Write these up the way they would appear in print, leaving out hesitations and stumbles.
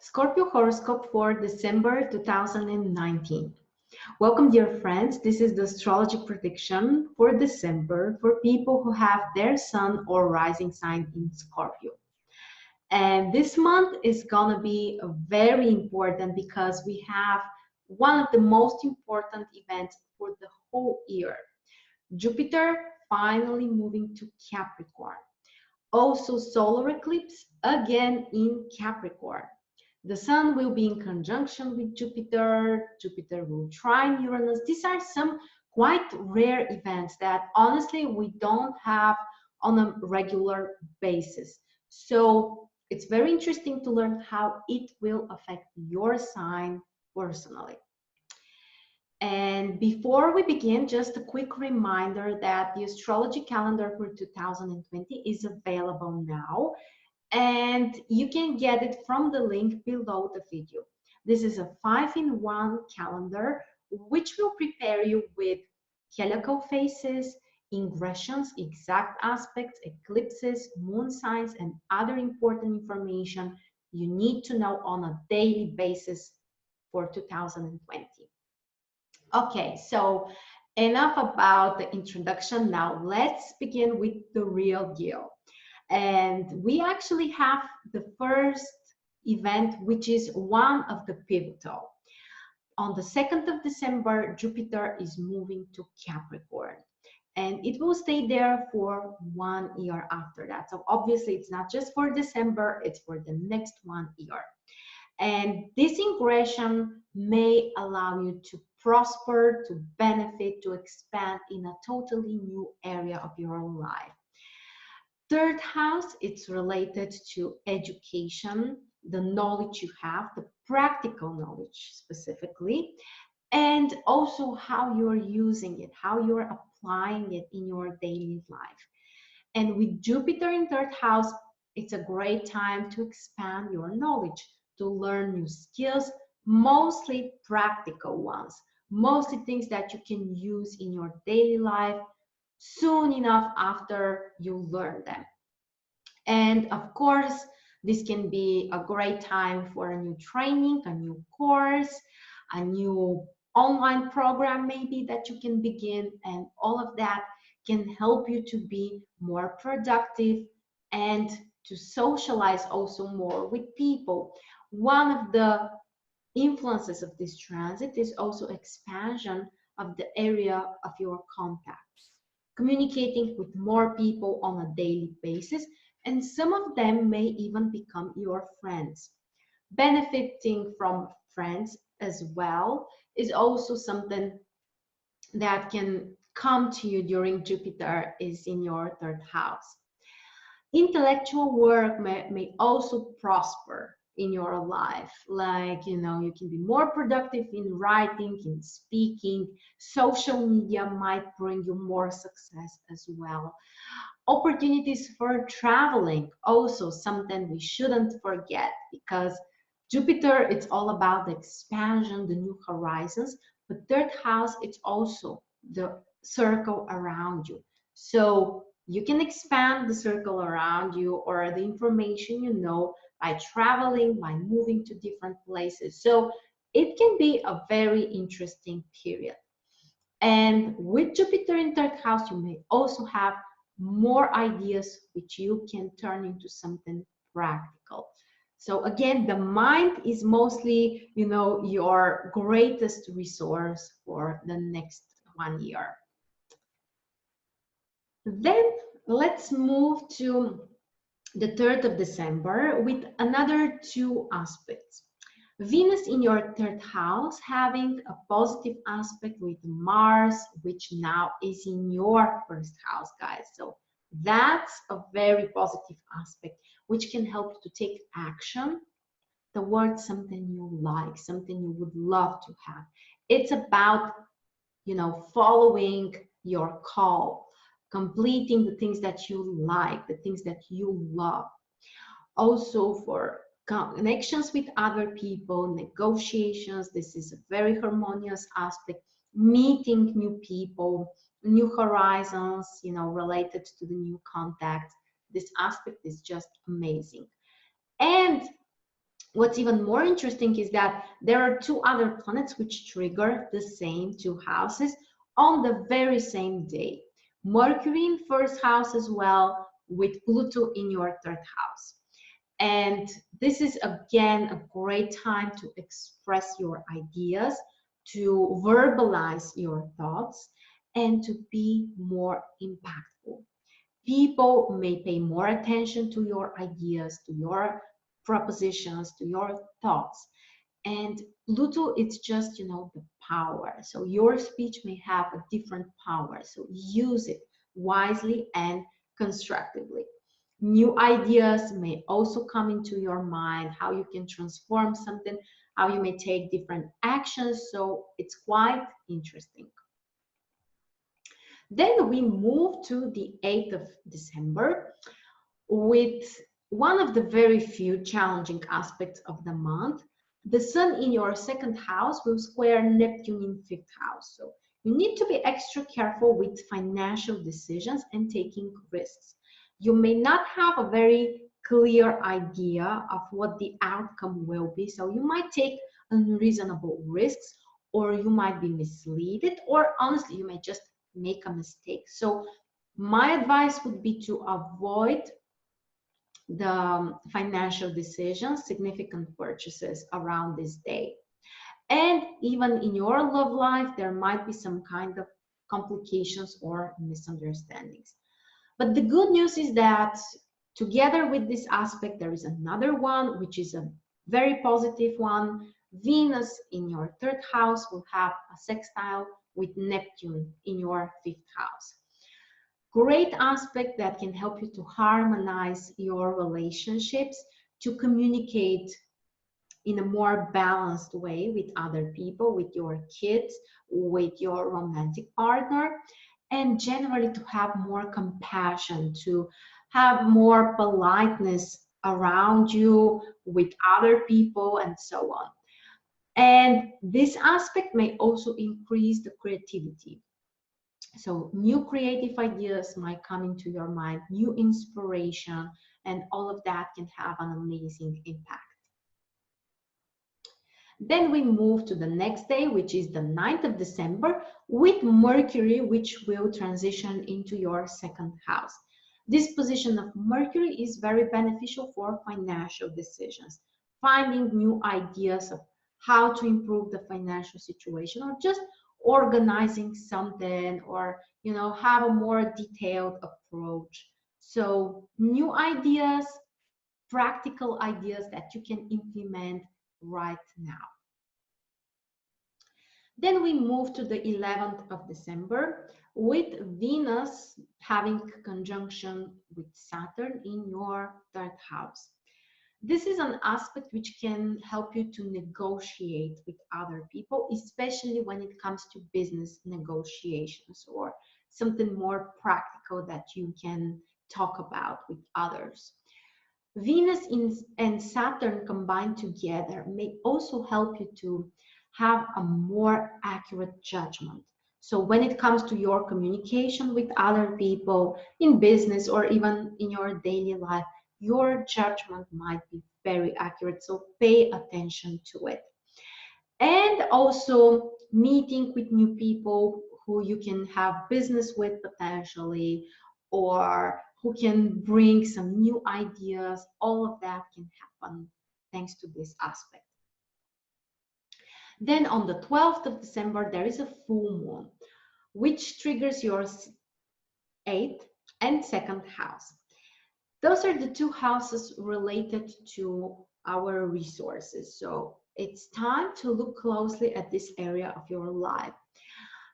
Scorpio horoscope for December 2019. Welcome, dear friends. This is the astrology prediction for December for people who have their sun or rising sign in Scorpio. And this month is gonna be very important because we have one of the most important events for the whole year. Jupiter finally moving to Capricorn. Also solar eclipse again in Capricorn. The Sun will be in conjunction with Jupiter. Jupiter will trine Uranus. These are some quite rare events that honestly we don't have on a regular basis. So it's very interesting to learn how it will affect your sign personally. And before we begin, just a quick reminder that the astrology calendar for 2020 is available now, and you can get it from the link below the video. This is a 5-in-1 calendar which will prepare you with heliacal phases, ingressions, exact aspects, eclipses, moon signs, and other important information you need to know on a daily basis for 2020. Okay, so enough about the introduction. Now let's begin with the real deal. And we actually have the first event, which is one of the pivotal. On the 2nd of December, Jupiter is moving to Capricorn, and it will stay there for 1 year after that. So obviously it's not just for December, it's for the next 1 year. And this ingression may allow you to prosper, to benefit, to expand in a totally new area of your life. Third house, it's related to education, the knowledge you have, the practical knowledge specifically, and also how you're using it, how you're applying it in your daily life. And with Jupiter in third house, it's a great time to expand your knowledge, to learn new skills, mostly practical ones, mostly things that you can use in your daily life soon enough after you learn them. And of course, this can be a great time for a new training, a new course, a new online program maybe that you can begin, and all of that can help you to be more productive and to socialize also more with people. One of the influences of this transit is also expansion of the area of your contacts, communicating with more people on a daily basis, and some of them may even become your friends. Benefiting from friends as well is also something that can come to you during Jupiter is in your third house. Intellectual work may also prosper in your life. Like, you can be more productive in writing, in speaking. Social media might bring you more success as well. Opportunities for traveling, also something we shouldn't forget, because Jupiter, it's all about the expansion, the new horizons, but third house, it's also the circle around you. So you can expand the circle around you or the information you know by traveling, by moving to different places. So it can be a very interesting period. And with Jupiter in third house, you may also have more ideas which you can turn into something practical. So again, the mind is mostly, your greatest resource for the next 1 year. Then let's move to the 3rd of December with another 2 aspects. Venus in your 3rd house having a positive aspect with Mars, which now is in your 1st house, guys. So that's a very positive aspect, which can help you to take action towards something you like, something you would love to have. It's about, following your call, completing the things that you like, the things that you love. Also for connections with other people, negotiations, this is a very harmonious aspect, meeting new people, new horizons, related to the new contacts. This aspect is just amazing. And what's even more interesting is that there are two other planets which trigger the same two houses on the very same day. Mercury in first house as well, with Pluto in your third house. And this is again a great time to express your ideas, to verbalize your thoughts, and to be more impactful. People may pay more attention to your ideas, to your propositions, to your thoughts. And Pluto, it's just, the power. So your speech may have a different power. So use it wisely and constructively. New ideas may also come into your mind, how you can transform something, how you may take different actions. So it's quite interesting. Then we move to the 8th of December with one of the very few challenging aspects of the month. The Sun in your second house will square Neptune in fifth house. So you need to be extra careful with financial decisions and taking risks. You may not have a very clear idea of what the outcome will be. So you might take unreasonable risks, or you might be misled, or honestly, you may just make a mistake. So my advice would be to avoid the financial decisions, significant purchases around this day. And even in your love life, there might be some kind of complications or misunderstandings. But the good news is that together with this aspect, there is another one, which is a very positive one. Venus in your third house will have a sextile with Neptune in your fifth house. Great aspect that can help you to harmonize your relationships, to communicate in a more balanced way with other people, with your kids, with your romantic partner, and generally to have more compassion, to have more politeness around you with other people, and so on. And this aspect may also increase the creativity. So new creative ideas might come into your mind, new inspiration, and all of that can have an amazing impact. Then we move to the next day, which is the 9th of December, with Mercury, which will transition into your second house. This position of Mercury is very beneficial for financial decisions, finding new ideas of how to improve the financial situation, or just organizing something, or have a more detailed approach. So new ideas, practical ideas that you can implement right now. Then we move to the 11th of December with Venus having conjunction with Saturn in your third house. This is an aspect which can help you to negotiate with other people, especially when it comes to business negotiations or something more practical that you can talk about with others. Venus and Saturn combined together may also help you to have a more accurate judgment. So when it comes to your communication with other people in business or even in your daily life, your judgment might be very accurate. So pay attention to it. And also meeting with new people who you can have business with potentially, or who can bring some new ideas. All of that can happen thanks to this aspect. Then on the 12th of December, there is a full moon, which triggers your 8th and 2nd house. Those are the two houses related to our resources. So it's time to look closely at this area of your life.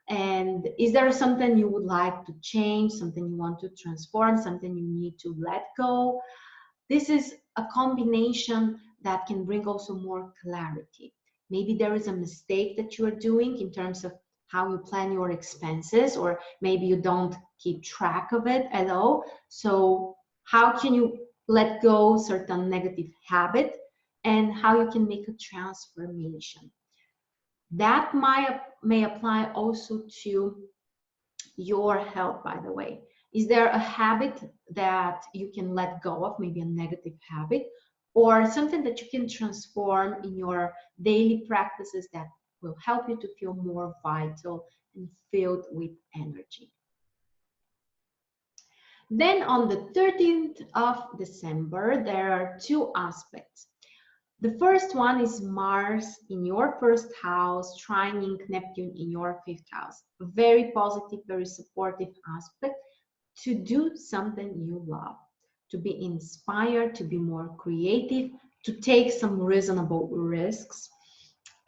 And is there something you would like to change, something you want to transform, something you need to let go? This is a combination that can bring also more clarity. Maybe there is a mistake that you are doing in terms of how you plan your expenses, or maybe you don't keep track of it at all. So how can you let go certain negative habit, and how you can make a transformation? That may apply also to your health, by the way. Is there a habit that you can let go of, maybe a negative habit, or something that you can transform in your daily practices that will help you to feel more vital and filled with energy. Then on the 13th of December, there are two aspects. The first one is Mars in your first house, trining Neptune in your fifth house. A very positive, very supportive aspect to do something you love, to be inspired, to be more creative, to take some reasonable risks.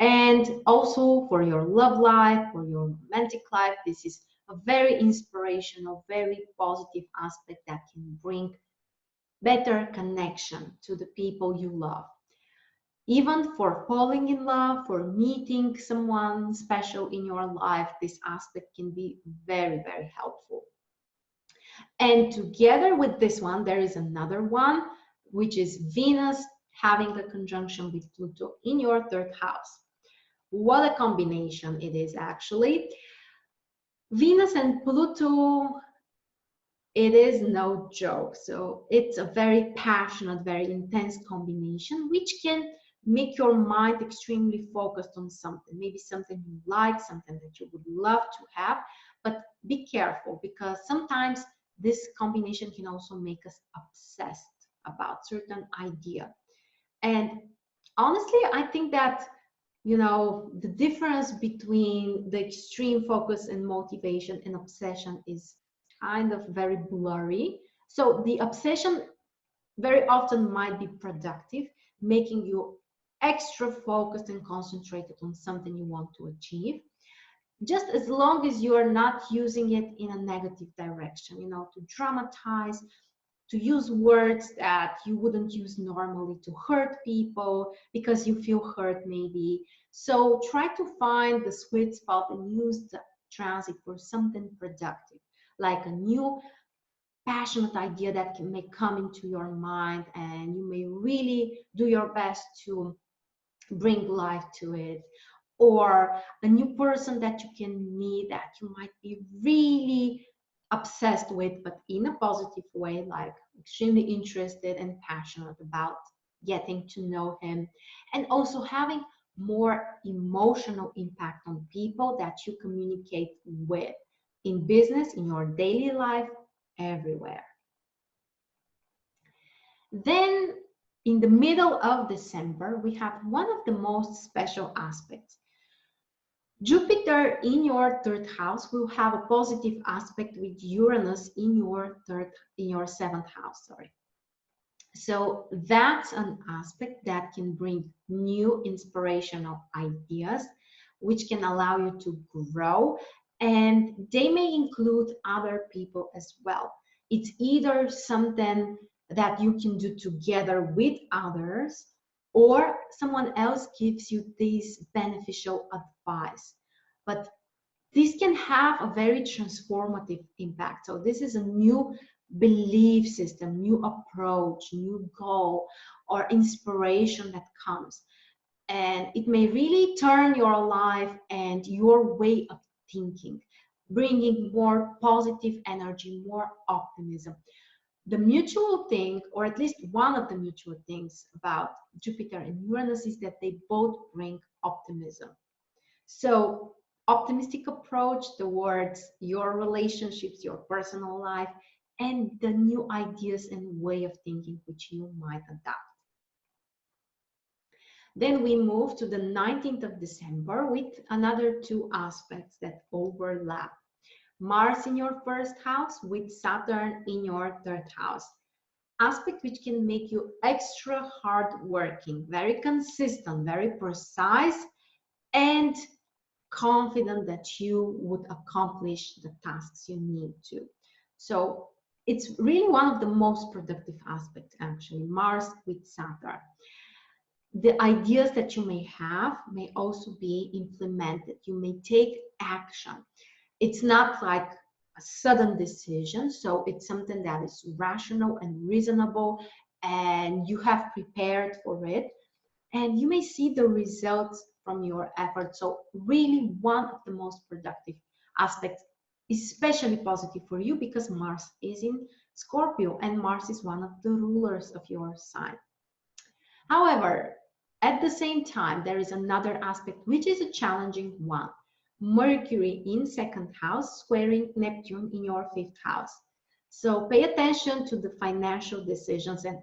And also for your love life, for your romantic life, this is a very inspirational, very positive aspect that can bring better connection to the people you love. Even for falling in love, for meeting someone special in your life, this aspect can be very, very helpful. And together with this one, there is another one, which is Venus having a conjunction with Pluto in your third house. What a combination it is, actually. Venus and Pluto, it is no joke. So it's a very passionate, very intense combination, which can make your mind extremely focused on something, maybe something you like, something that you would love to have. But be careful, because sometimes this combination can also make us obsessed about certain idea. And honestly, I think that, you know, the difference between the extreme focus and motivation and obsession is kind of very blurry. So the obsession very often might be productive, making you extra focused and concentrated on something you want to achieve, just as long as you are not using it in a negative direction, you know, to dramatize, to use words that you wouldn't use normally to hurt people because you feel hurt maybe. So try to find the sweet spot and use the transit for something productive, like a new passionate idea that may come into your mind, and you may really do your best to bring life to it, or a new person that you can meet that you might be really obsessed with, but in a positive way, like extremely interested and passionate about getting to know him, and also having more emotional impact on people that you communicate with in business, in your daily life, everywhere. Then in the middle of December, we have one of the most special aspects. Jupiter in your third house will have a positive aspect with Uranus in your seventh house, sorry. So that's an aspect that can bring new inspirational ideas, which can allow you to grow, and they may include other people as well. It's either something that you can do together with others, or someone else gives you this beneficial advice. But this can have a very transformative impact. So this is a new belief system, new approach, new goal, or inspiration that comes. And it may really turn your life and your way of thinking, bringing more positive energy, more optimism. The mutual thing, or at least one of the mutual things about Jupiter and Uranus, is that they both bring optimism. So optimistic approach towards your relationships, your personal life, and the new ideas and way of thinking which you might adopt. Then we move to the 19th of December with another two aspects that overlap. Mars in your first house with Saturn in your third house. Aspect which can make you extra hardworking, very consistent, very precise, and confident that you would accomplish the tasks you need to. So it's really one of the most productive aspects, actually, Mars with Saturn. The ideas that you may have may also be implemented. You may take action. It's not like a sudden decision, so it's something that is rational and reasonable, and you have prepared for it, and you may see the results from your efforts. So really one of the most productive aspects, especially positive for you, because Mars is in Scorpio, and Mars is one of the rulers of your sign. However, at the same time, there is another aspect which is a challenging one. Mercury in second house squaring Neptune in your fifth house. So pay attention to the financial decisions, and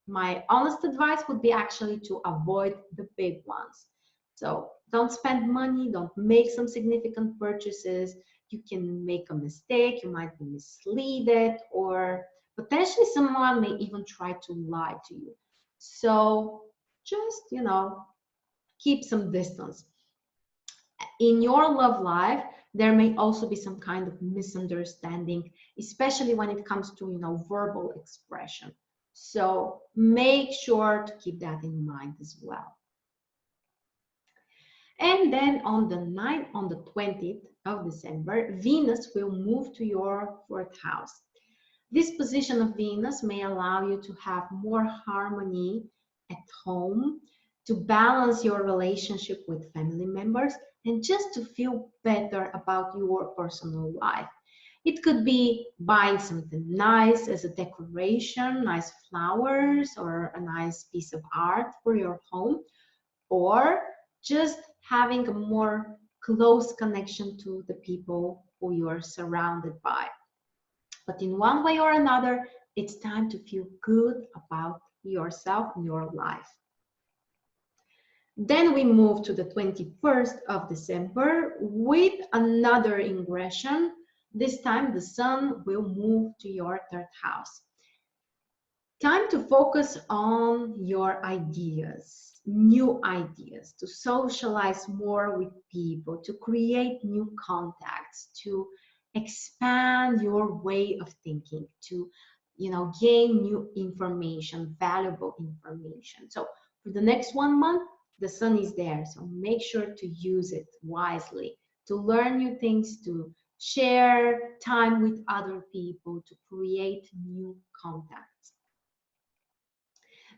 my honest advice would be actually to avoid the big ones. So don't spend money, don't make some significant purchases. You can make a mistake, you might be misled, or potentially someone may even try to lie to you. So just, keep some distance. In your love life, there may also be some kind of misunderstanding, especially when it comes to, verbal expression. So make sure to keep that in mind as well. And then on the 20th of December, Venus will move to your fourth house. This position of Venus may allow you to have more harmony at home, to balance your relationship with family members, and just to feel better about your personal life. It could be buying something nice as a decoration, nice flowers, or a nice piece of art for your home, or just having a more close connection to the people who you are surrounded by. But in one way or another, it's time to feel good about yourself and your life. Then we move to the 21st of December with another ingression. This time the sun will move to your third house. Time to focus on your ideas, new ideas, to socialize more with people, to create new contacts, to expand your way of thinking, to gain new information, valuable information. So for the next 1 month, the sun is there, so make sure to use it wisely, to learn new things, to share time with other people, to create new contacts.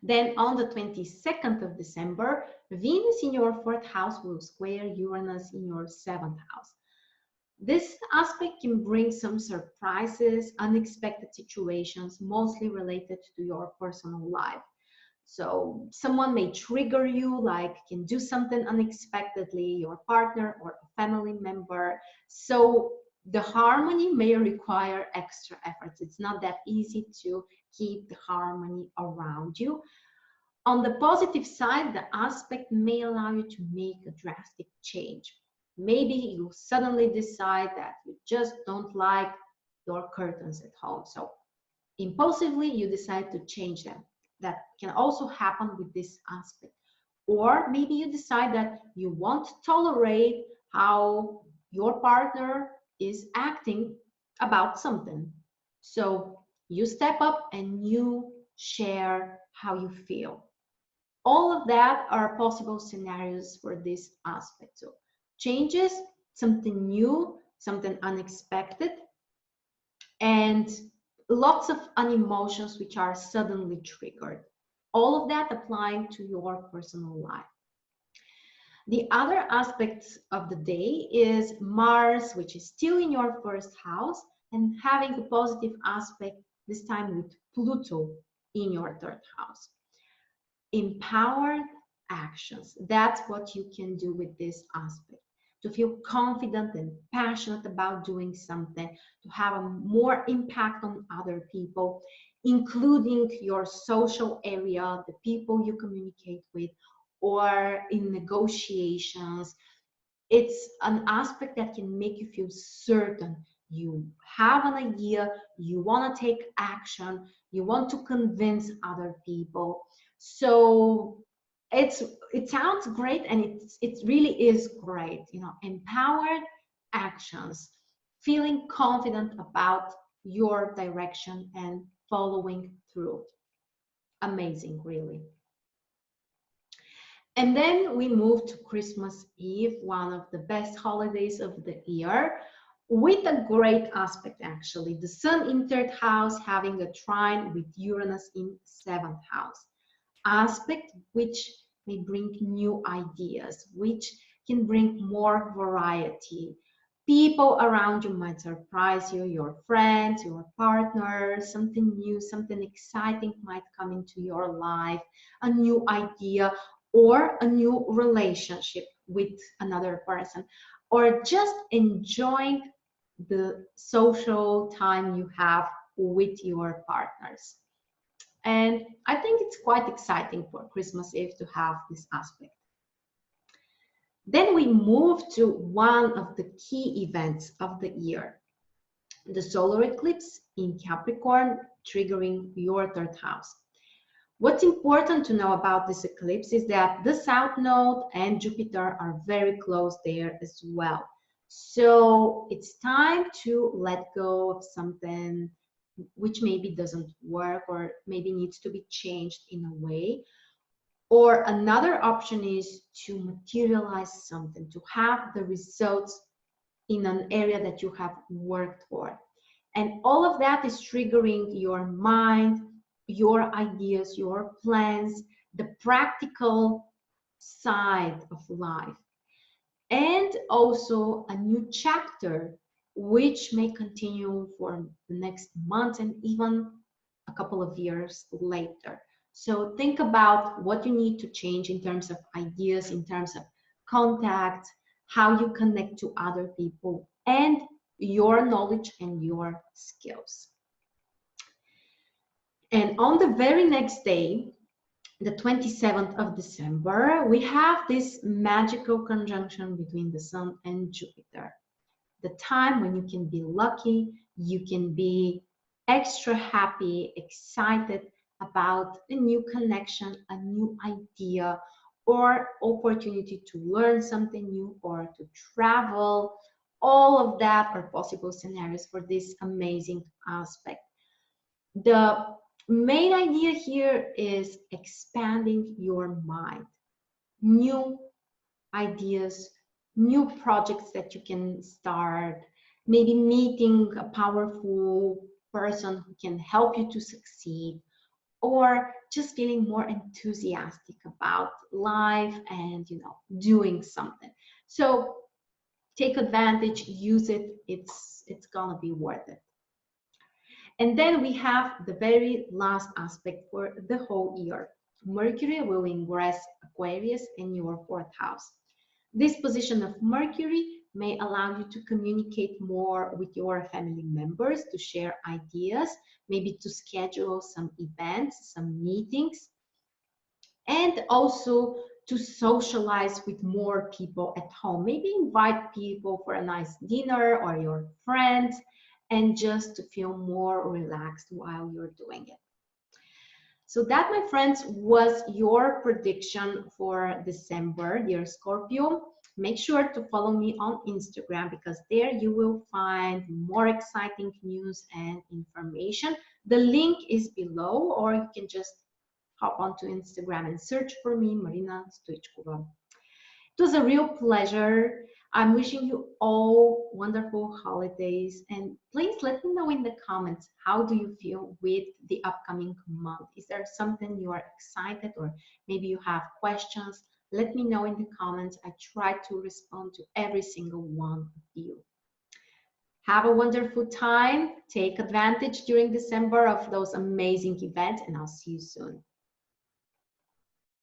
Then on the 22nd of December, Venus in your fourth house will square Uranus in your seventh house. This aspect can bring some surprises, unexpected situations, mostly related to your personal life. So someone may trigger you, like can do something unexpectedly, your partner or a family member. So the harmony may require extra efforts. It's not that easy to keep the harmony around you. On the positive side, the aspect may allow you to make a drastic change. Maybe you suddenly decide that you just don't like your curtains at home. So impulsively, you decide to change them. That can also happen with this aspect. Or maybe you decide that you won't tolerate how your partner is acting about something. So you step up and you share how you feel. All of that are possible scenarios for this aspect. So changes, something new, something unexpected, and lots of emotions which are suddenly triggered. All of that applying to your personal life. The other aspects of the day is Mars, which is still in your first house, and having a positive aspect, this time with Pluto in your third house. Empowered actions, that's what you can do with this aspect. To feel confident and passionate about doing something, to have a more impact on other people, including your social area, the people you communicate with, or in negotiations. It's an aspect that can make you feel certain. You have an idea, you want to take action, you want to convince other people. So it sounds great, and it really is great. Empowered actions, feeling confident about your direction and following through. Amazing, really. And then we move to Christmas Eve, one of the best holidays of the year, with a great aspect actually. The sun in third house having a trine with Uranus in seventh house. Aspect which may bring new ideas, which can bring more variety, People around you might surprise you, your friends, your partner, something new, something exciting might come into your life, a new idea or a new relationship with another person, or just enjoying the social time you have with your partners. And I think it's quite exciting for Christmas Eve to have this aspect. Then we move to one of the key events of the year, the solar eclipse in Capricorn, triggering your third house. What's important to know about this eclipse is that the South Node and Jupiter are very close there as well. So it's time to let go of something which maybe doesn't work or maybe needs to be changed in a way. Or another option is to materialize something, to have the results in an area that you have worked for. And all of that is triggering your mind, your ideas, your plans, the practical side of life. And also a new chapter, which may continue for the next month and even a couple of years later. So think about what you need to change in terms of ideas, in terms of contact, how you connect to other people, and your knowledge and your skills. And on the very next day, the 27th of December, we have this magical conjunction between the Sun and Jupiter. The time when you can be lucky, you can be extra happy, excited about a new connection, a new idea, or opportunity to learn something new or to travel. All of that are possible scenarios for this amazing aspect. The main idea here is expanding your mind, new ideas, new projects that you can start, maybe meeting a powerful person who can help you to succeed, or just feeling more enthusiastic about life and doing something. So take advantage, use it, it's gonna be worth it. And then we have the very last aspect for the whole year. Mercury will ingress Aquarius in your fourth house. This position of Mercury may allow you to communicate more with your family members, to share ideas, maybe to schedule some events, some meetings, and also to socialize with more people at home. Maybe invite people for a nice dinner or your friends, and just to feel more relaxed while you're doing it. So that, my friends, was your prediction for December, dear Scorpio. Make sure to follow me on Instagram, because there you will find more exciting news and information. The link is below, or you can just hop onto Instagram and search for me, Marina Stoichkova. It was a real pleasure. I'm wishing you all wonderful holidays, and please let me know in the comments, how do you feel with the upcoming month? Is there something you are excited, or maybe you have questions? Let me know in the comments. I try to respond to every single one of you. Have a wonderful time. Take advantage during December of those amazing events, and I'll see you soon.